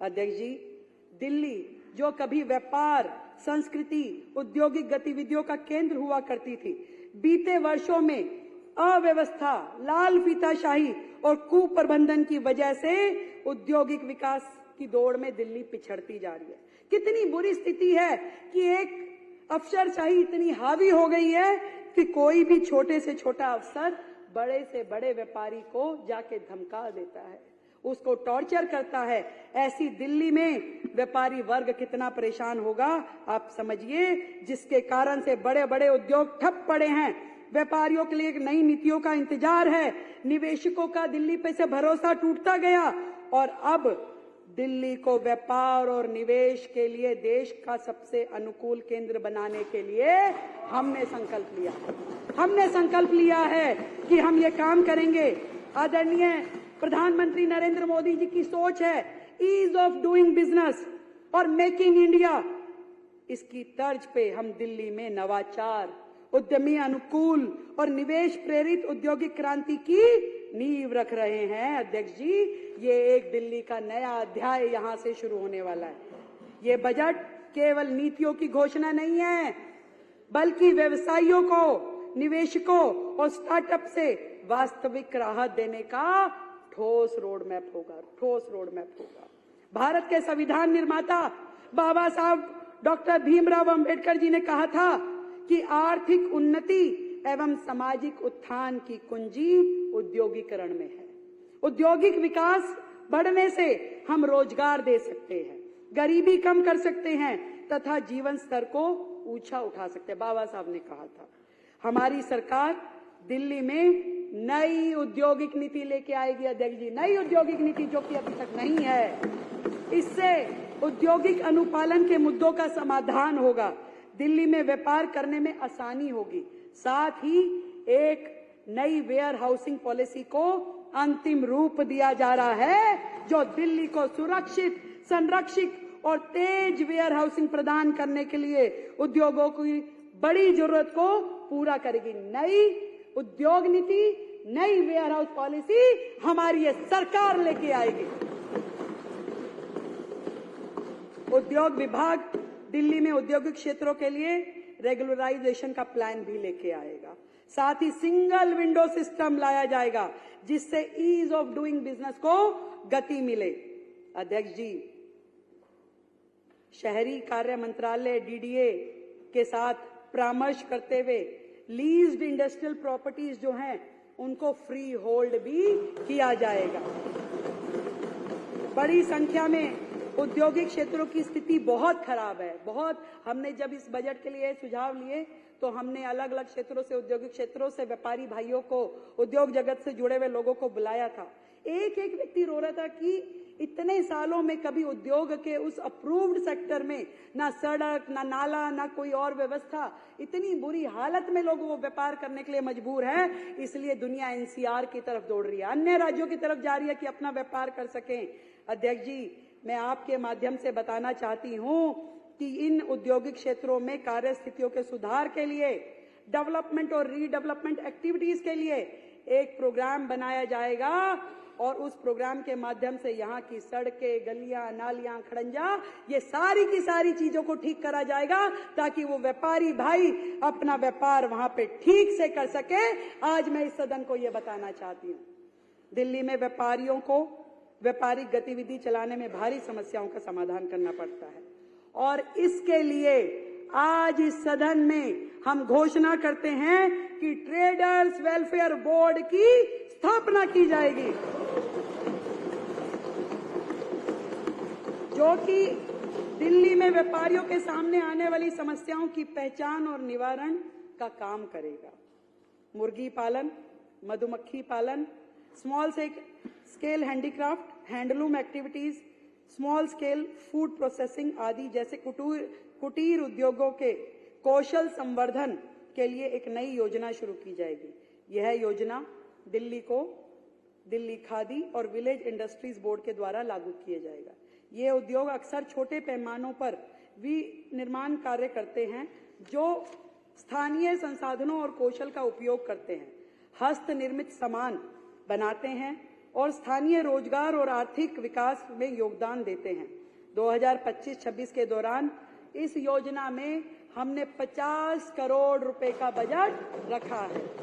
अध्यक्ष जी, दिल्ली जो कभी व्यापार, संस्कृति, औद्योगिक गतिविधियों का केंद्र हुआ करती थी, बीते वर्षों में अव्यवस्था, लाल फीताशाही और कुप्रबंधन की वजह से औद्योगिक विकास की दौड़ में दिल्ली पिछड़ती जा रही है। कितनी बुरी स्थिति है कि एक अफसरशाही इतनी हावी हो गई है कि कोई भी छोटे से छोटा अफसर बड़े से बड़े व्यापारी को जाके धमका देता है, उसको टॉर्चर करता है। ऐसी दिल्ली में व्यापारी वर्ग कितना परेशान होगा आप समझिए, जिसके कारण से बड़े बड़े उद्योग ठप पड़े हैं। व्यापारियों के लिए एक नई नीतियों का इंतजार है। निवेशकों का दिल्ली पे से भरोसा टूटता गया और अब दिल्ली को व्यापार और निवेश के लिए देश का सबसे अनुकूल केंद्र बनाने के लिए हमने संकल्प लिया है कि हम ये काम करेंगे। आदरणीय प्रधानमंत्री नरेंद्र मोदी जी की सोच है ईज ऑफ डूइंग बिजनेस और मेकिंग इंडिया। इसकी तर्ज पे हम दिल्ली में नवाचार, उद्यमी अनुकूल और निवेश प्रेरित औद्योगिक क्रांति की नींव रख रहे हैं। अध्यक्ष जी, ये एक दिल्ली का नया अध्याय यहां से शुरू होने वाला है। ये बजट केवल नीतियों की घोषणा नहीं है, बल्कि व्यवसायियों को, निवेशकों और स्टार्टअप से वास्तविक राहत देने का ठोस रोड मैप होगा। भारत के संविधान निर्माता बाबा साहब डॉक्टर भीमराव अंबेडकर जी ने कहा था कि आर्थिक उन्नति एवं सामाजिक उत्थान की कुंजी उद्योगीकरण में है। औद्योगिक विकास बढ़ने से हम रोजगार दे सकते हैं, गरीबी कम कर सकते हैं तथा जीवन स्तर को ऊंचा उठा सकते हैं। बाबा साहब ने कहा था। हमारी सरकार दिल्ली में नई औद्योगिक नीति लेके आएगी। अध्यक्ष जी, नई औद्योगिक नीति जो कि अभी तक नहीं है। इससे औद्योगिक अनुपालन के मुद्दों का समाधान होगा, दिल्ली में व्यापार करने में आसानी होगी। साथ ही एक नई वेयर हाउसिंग पॉलिसी को अंतिम रूप दिया जा रहा है, जो दिल्ली को सुरक्षित, संरक्षित और तेज वेयर हाउसिंग प्रदान करने के लिए उद्योगों की बड़ी जरूरत को पूरा करेगी। नई उद्योग नीति, नई वेयर हाउस पॉलिसी हमारी ये सरकार लेके आएगी। उद्योग विभाग दिल्ली में औद्योगिक क्षेत्रों के लिए रेगुलराइजेशन का प्लान भी लेके आएगा। साथ ही सिंगल विंडो सिस्टम लाया जाएगा, जिससे ईज ऑफ डूइंग बिजनेस को गति मिले। अध्यक्ष जी, शहरी कार्य मंत्रालय डीडीए के साथ परामर्श करते हुए लीज्ड इंडस्ट्रियल प्रॉपर्टीज जो हैं उनको फ्री होल्ड भी किया जाएगा। बड़ी संख्या में औद्योगिक क्षेत्रों की स्थिति बहुत खराब है। हमने जब इस बजट के लिए सुझाव लिए तो हमने अलग अलग क्षेत्रों से, औद्योगिक क्षेत्रों से व्यापारी भाइयों को, उद्योग जगत से जुड़े हुए लोगों को बुलाया था। एक एक व्यक्ति रो रहा था कि इतने सालों में कभी उद्योग के उस अप्रूव्ड सेक्टर में ना सड़क, ना नाला, ना कोई और व्यवस्था, इतनी बुरी हालत में लोग वो व्यापार करने के लिए मजबूर है। इसलिए दुनिया एनसीआर की तरफ दौड़ रही है, अन्य राज्यों की तरफ जा रही है कि अपना व्यापार कर सकें। अध्यक्ष जी, मैं आपके माध्यम से बताना चाहती हूं कि इन औद्योगिक क्षेत्रों में कार्य स्थितियों के सुधार के लिए, डेवलपमेंट और रीडेवलपमेंट एक्टिविटीज के लिए एक प्रोग्राम बनाया जाएगा और उस प्रोग्राम के माध्यम से यहाँ की सड़कें, गलियां, नालियां, खड़ंजा, ये सारी की सारी चीजों को ठीक करा जाएगा ताकि वो व्यापारी भाई अपना व्यापार वहां पे ठीक से कर सके। आज मैं इस सदन को ये बताना चाहती हूँ, दिल्ली में व्यापारियों को व्यापारिक गतिविधि चलाने में भारी समस्याओं का समाधान करना पड़ता है और इसके लिए आज इस सदन में हम घोषणा करते हैं कि ट्रेडर्स वेलफेयर बोर्ड की स्थापना की जाएगी, जो कि दिल्ली में व्यापारियों के सामने आने वाली समस्याओं की पहचान और निवारण का काम करेगा। मुर्गी पालन, मधुमक्खी पालन, small scale handicraft, handloom activities, small scale food processing आदि जैसे कुटीर उद्योगों के कौशल संवर्धन के लिए एक नई योजना शुरू की जाएगी। यह योजना दिल्ली खादी और विलेज इंडस्ट्रीज बोर्ड के द्वारा लागू किया जाएगा। ये उद्योग अक्सर छोटे पैमानों पर विनिर्माण कार्य करते हैं, जो स्थानीय संसाधनों और कौशल का उपयोग करते हैं, हस्त निर्मित सामान बनाते हैं, और स्थानीय रोजगार और आर्थिक विकास में योगदान देते हैं। 2025-26 के दौरान इस योजना में हमने 50 करोड़ रुपए का बजट रखा है।